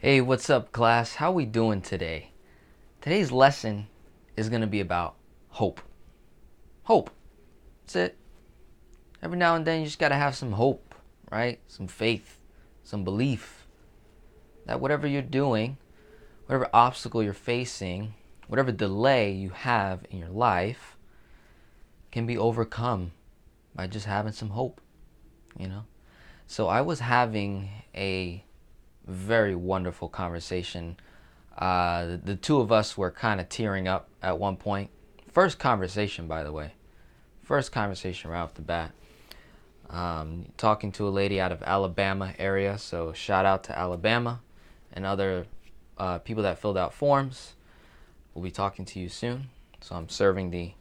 Hey, what's up, class? How we doing today? Today's lesson is going to be about hope. Hope. That's it. Every now and then you just got to have some hope, right? Some faith, some belief that whatever you're doing, whatever obstacle you're facing, whatever delay you have in your life can be overcome by just having some hope, you know? So I was having a very wonderful conversation. The two of us were kind of tearing up at one point. First conversation, by the way. First conversation right off the bat. Talking to a lady out of Alabama area. So shout out to Alabama and other people that filled out forms. We'll be talking to you soon. So I'm serving the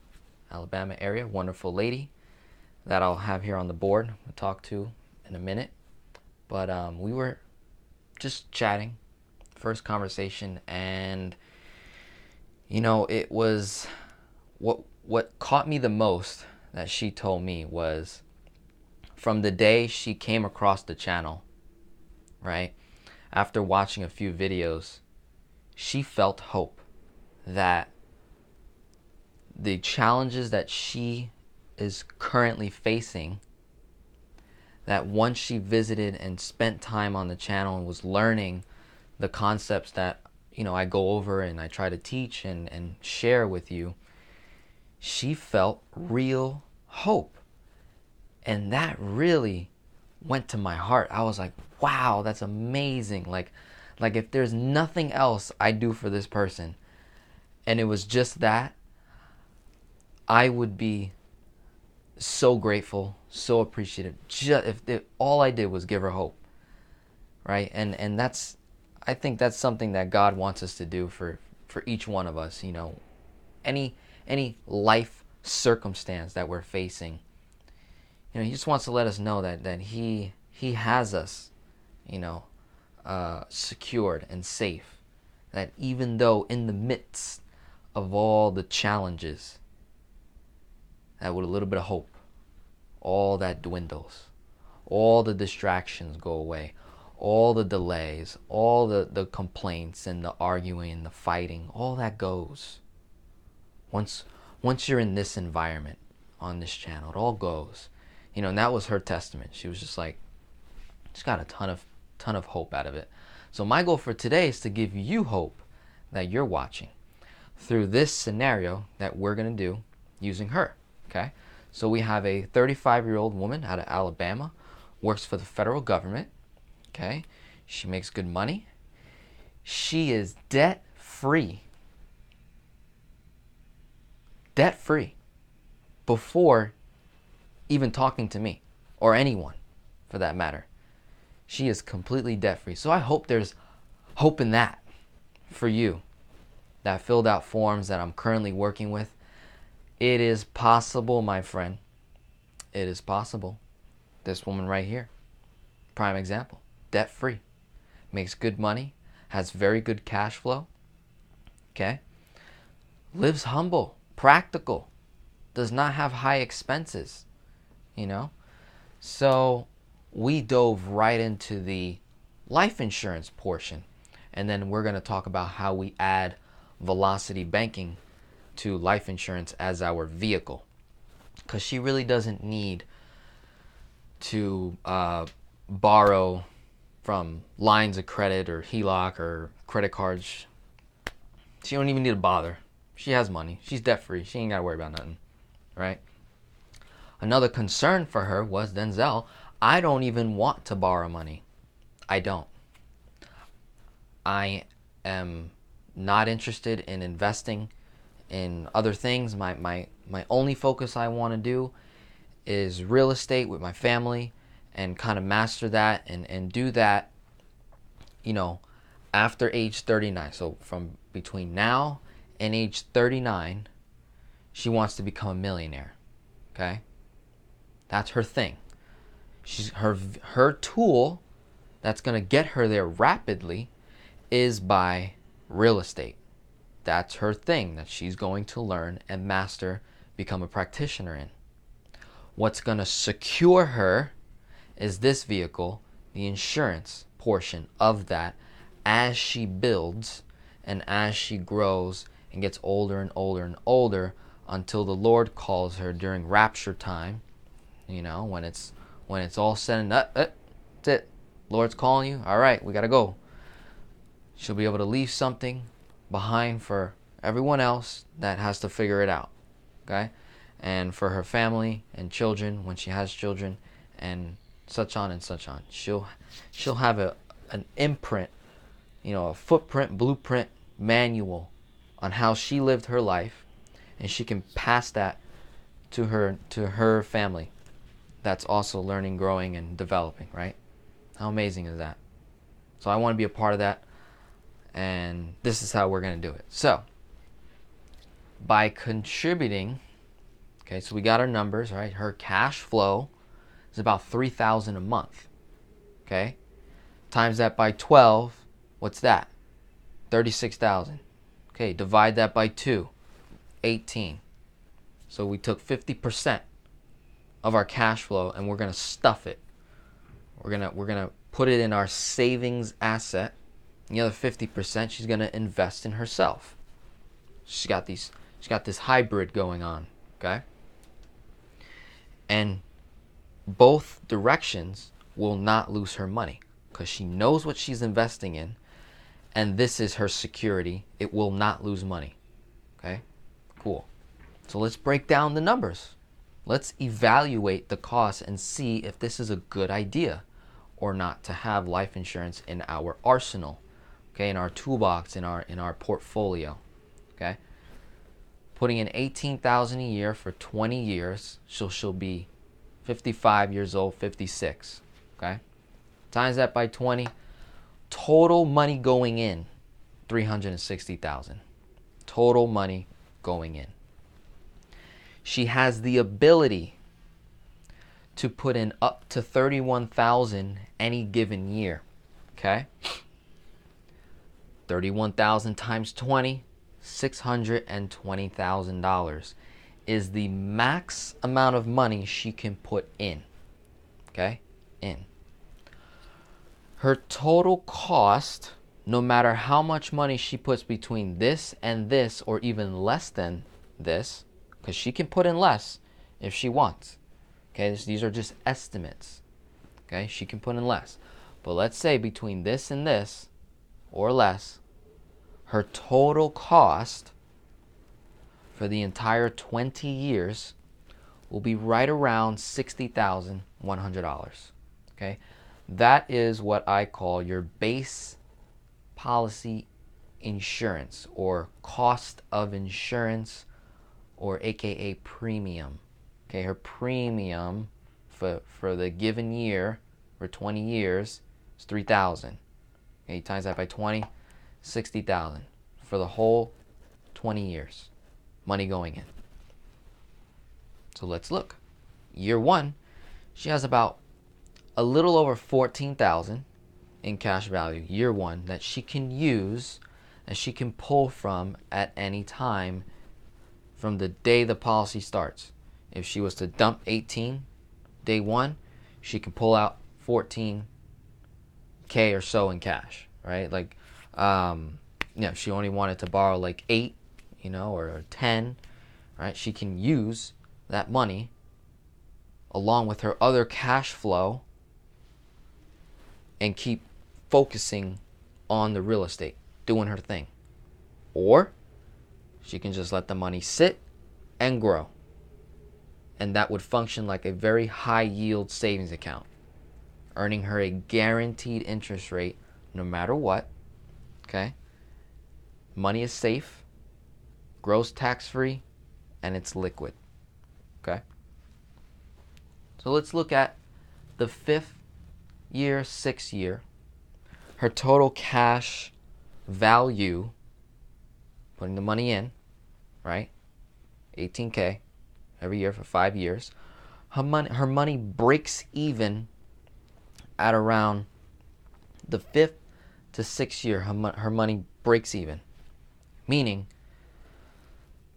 Alabama area. Wonderful lady that I'll have here on the board. We'll talk to in a minute. But we were just chatting, first conversation, and it was what caught me the most that she told me was from the day she came across the channel, right? After watching a few videos, she felt hope that the challenges that she is currently facing, that once she visited and spent time on the channel and was learning the concepts that I go over and I try to teach and share with you, she felt real hope. And that really went to my heart. I was like, wow, that's amazing. Like if there's nothing else I do for this person and it was just that, I would be so grateful, so appreciative. Just if all I did was give her hope, right? And I think that's something that God wants us to do for each one of us. Any life circumstance that we're facing, He just wants to let us know that He has us, secured and safe. That even though in the midst of all the challenges, that with a little bit of hope, all that dwindles, all the distractions go away, all the delays, all the complaints and the arguing and the fighting, all that goes. Once you're in this environment on this channel, it all goes. And that was her testament. She was just like, just got a ton of hope out of it. So my goal for today is to give you hope that you're watching through this scenario that we're going to do using her. Okay? So we have a 35-year-old woman out of Alabama, works for the federal government. Okay? She makes good money. She is debt-free. Debt-free. Before even talking to me, or anyone for that matter. She is completely debt-free. So I hope there's hope in that for you that filled out forms that I'm currently working with. It is possible, my friend. It is possible. This woman right here, prime example, debt-free, makes good money, has very good cash flow, okay? Lives humble, practical, does not have high expenses, So we dove right into the life insurance portion, and then we're going to talk about how we add velocity banking to life insurance as our vehicle, because she really doesn't need to borrow from lines of credit or HELOC or credit cards. She don't even need to bother. She has money. She's debt-free. She ain't got to worry about nothing, right? Another concern for her was, Denzel, I don't even want to borrow money. I don't. I am not interested in investing in other things. My only focus I want to do is real estate with my family and kind of master that and do that, after age 39. So from between now and age 39, she wants to become a millionaire. Okay? That's her thing. She's her tool that's going to get her there rapidly is by real estate. That's her thing that she's going to learn and master, become a practitioner in. What's going to secure her is this vehicle, the insurance portion of that, as she builds and as she grows and gets older and older and older, until the Lord calls her during rapture time. You know, when it's all said and done, that's it. Lord's calling you. All right, we got to go. She'll be able to leave something behind for everyone else that has to figure it out. Okay? And for her family and children, when she has children, and such on and such on. She'll have an imprint, you know, a footprint, blueprint, manual on how she lived her life, and she can pass that to her family that's also learning, growing, and developing, right? How amazing is that? So I want to be a part of that, and this is how we're going to do it. So by contributing, okay, so we got our numbers, right? Her cash flow is about $3,000 a month, okay? Times that by 12, what's that? 36,000. Okay, divide that by 2, 18. So we took 50% of our cash flow and we're going to stuff it. We're going to put it in our savings asset. The other 50% she's going to invest in herself. She's got this hybrid going on, okay? And both directions will not lose her money because she knows what she's investing in, and this is her security. It will not lose money. Okay? Cool. So let's break down the numbers. Let's evaluate the cost and see if this is a good idea or not to have life insurance in our arsenal, okay, in our toolbox, in our portfolio. Okay? Putting in $18,000 a year for 20 years, she'll be 55 years old, 56. Okay? Times that by 20. Total money going in, $360,000. Total money going in. She has the ability to put in up to $31,000 any given year. Okay? 31,000 times 20, $620,000 is the max amount of money she can put in. Okay? In. Her total cost, no matter how much money she puts between this and this, or even less than this, because she can put in less if she wants. Okay, these are just estimates. Okay, she can put in less. But let's say between this and this, or less, her total cost for the entire 20 years will be right around $60,100. Okay? That is what I call your base policy insurance, or cost of insurance, or AKA premium. Okay, her premium for the given year, for 20 years, is $3,000. Okay, you times that by 20, $60,000 for the whole 20 years. Money going in. So let's look. Year one, she has about a little over $14,000 in cash value, year one, that she can use, that she can pull from at any time from the day the policy starts. If she was to dump 18 day one, she can pull out 14K or so in cash, right? Like, if she only wanted to borrow like 8, or 10, right? She can use that money along with her other cash flow and keep focusing on the real estate, doing her thing. Or she can just let the money sit and grow. And that would function like a very high yield savings account, earning her a guaranteed interest rate no matter what. Okay? Money is safe, grows tax-free, and it's liquid. Okay? So let's look at the 5th year, 6th year. Her total cash value, putting the money in, right? 18K every year for 5 years. Her money breaks even at around the 5th to 6th year. Her money breaks even, meaning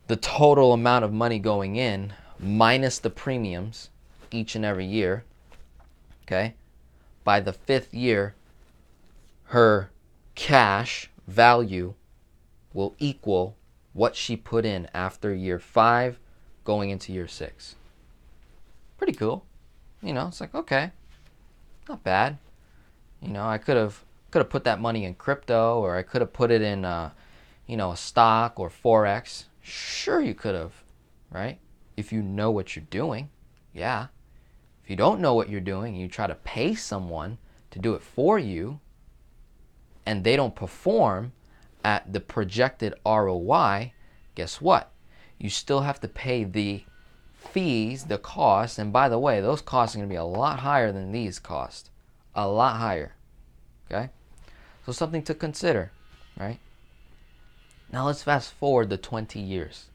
the total amount of money going in minus the premiums each and every year. Okay, by the 5th year, her cash value will equal what she put in after year 5 going into year 6. Pretty cool. It's like, okay, not bad. I could have put that money in crypto, or I could have put it in a stock or forex. Sure, you could have, right? If you know what you're doing. Yeah. If you don't know what you're doing and you try to pay someone to do it for you and they don't perform at the projected ROI, guess what? You still have to pay the fees, the costs, and by the way, those costs are going to be a lot higher than these costs. A lot higher. Okay? So something to consider, right? Now let's fast forward the 20 years.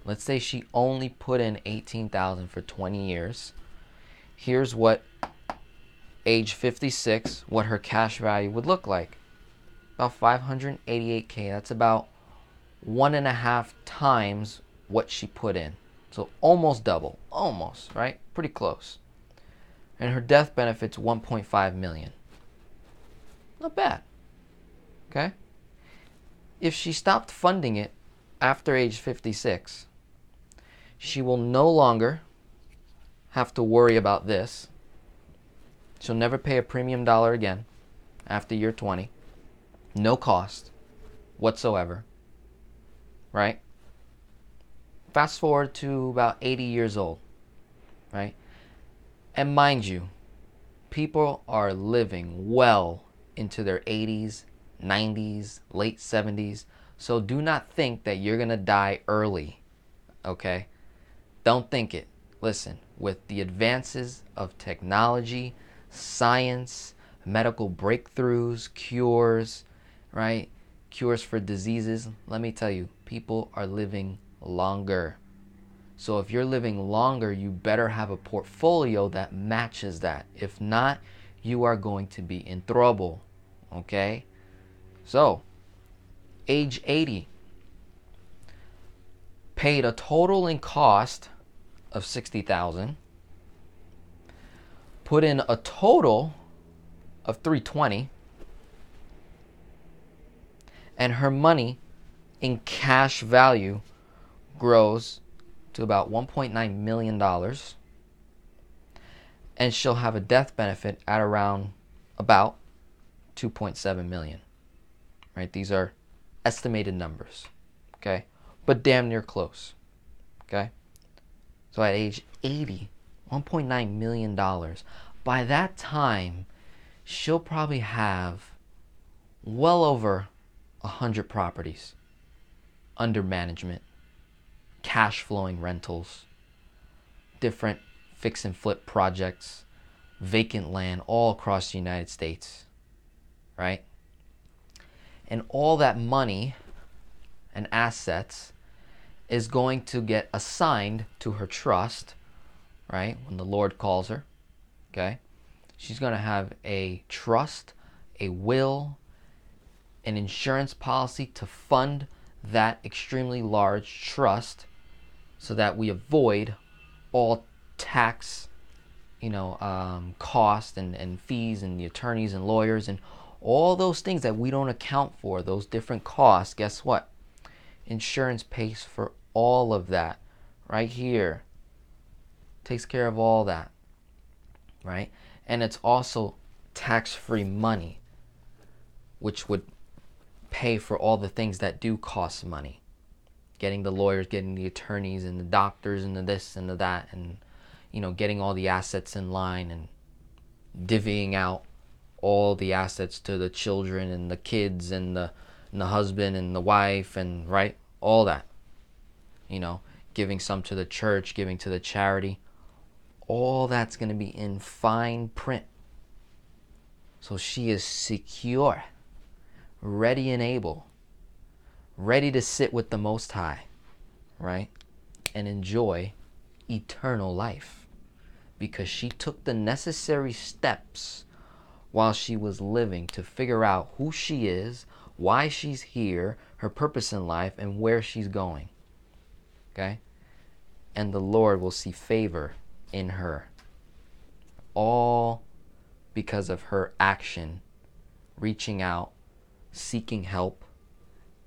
Let's say she only put in $18,000 for 20 years. Here's what age 56, what her cash value would look like. About $588K. That's about 1.5 times what she put in. So almost double. Almost, right? Pretty close. And her death benefit's $1.5 million. Not bad. Okay? If she stopped funding it after age 56, she will no longer have to worry about this. She'll never pay a premium dollar again after year 20. No cost whatsoever. Right? Fast forward to about 80 years old. Right? And mind you, people are living well into their 80s, 90s, late 70s. So do not think that you're going to die early. Okay? Don't think it. Listen, with the advances of technology, science, medical breakthroughs, cures, right? Cures for diseases, let me tell you, people are living longer. So if you're living longer, you better have a portfolio that matches that. If not, you are going to be in trouble. Okay? So, age 80, paid a total in cost of $60,000, put in a total of $320, and her money in cash value grows to about $1.9 million, and she'll have a death benefit at around about $2.7 million. Right? These are estimated numbers. Okay? But damn near close. Okay? So at age 80, $1.9 million. By that time, she'll probably have well over 100 properties under management, cash flowing rentals, different fix and flip projects, vacant land all across the United States. Right? And all that money and assets is going to get assigned to her trust, right? When the Lord calls her, okay? She's going to have a trust, a will, an insurance policy to fund that extremely large trust so that we avoid all tax, cost and fees and the attorneys and lawyers and all those things that we don't account for, those different costs. Guess what? Insurance pays for all of that right here. Takes care of all that, right? And it's also tax-free money, which would pay for all the things that do cost money. Getting the lawyers, getting the attorneys and the doctors and the this and the that, and getting all the assets in line and divvying out all the assets to the children and the kids and the husband and the wife, and right, all that, giving some to the church, giving to the charity, all that's going to be in fine print. So she is secure, ready and able, ready to sit with the Most High, right, and enjoy eternal life, because she took the necessary steps while she was living to figure out who she is, why she's here, her purpose in life, and where she's going. Okay? And the Lord will see favor in her. All because of her action, reaching out seeking help,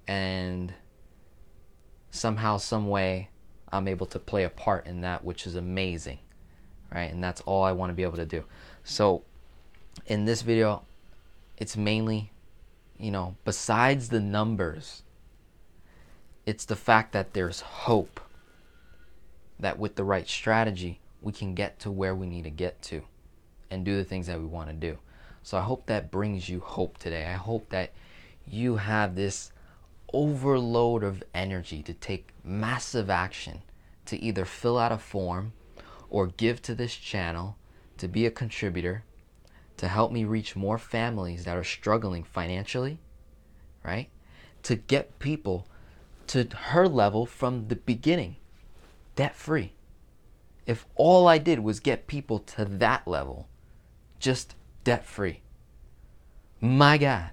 and somehow, some way, I'm able to play a part in that, which is amazing, right? And that's all I want to be able to do. So in this video, it's mainly, besides the numbers, it's the fact that there's hope, that with the right strategy, we can get to where we need to get to and do the things that we want to do. So I hope that brings you hope today. I hope that you have this overload of energy to take massive action, to either fill out a form or give to this channel, to be a contributor, to help me reach more families that are struggling financially, right? To get people to her level from the beginning, debt free. If all I did was get people to that level, just debt free, my God,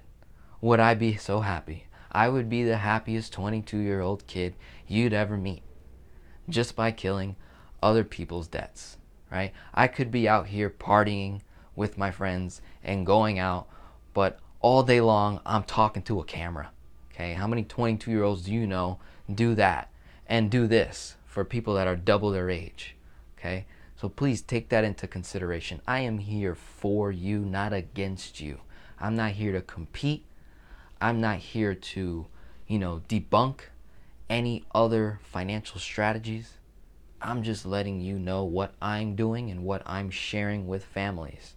would I be so happy. I would be the happiest 22-year-old kid you'd ever meet, just by killing other people's debts, right? I could be out here partying with my friends and going out, but all day long I'm talking to a camera, okay? How many 22-year-olds do you know do that and do this for people that are double their age, okay? So please take that into consideration. I am here for you, not against you. I'm not here to compete. I'm not here to, debunk any other financial strategies. I'm just letting you know what I'm doing and what I'm sharing with families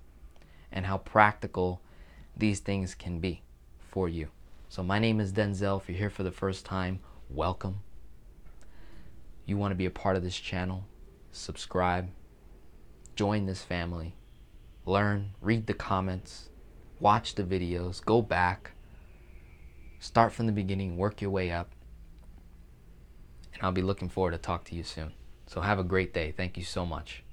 and how practical these things can be for you. So my name is Denzel. If you're here for the first time, welcome. You want to be a part of this channel, subscribe, join this family, learn, read the comments, watch the videos, go back, start from the beginning, work your way up, and I'll be looking forward to talk to you soon. So have a great day. Thank you so much.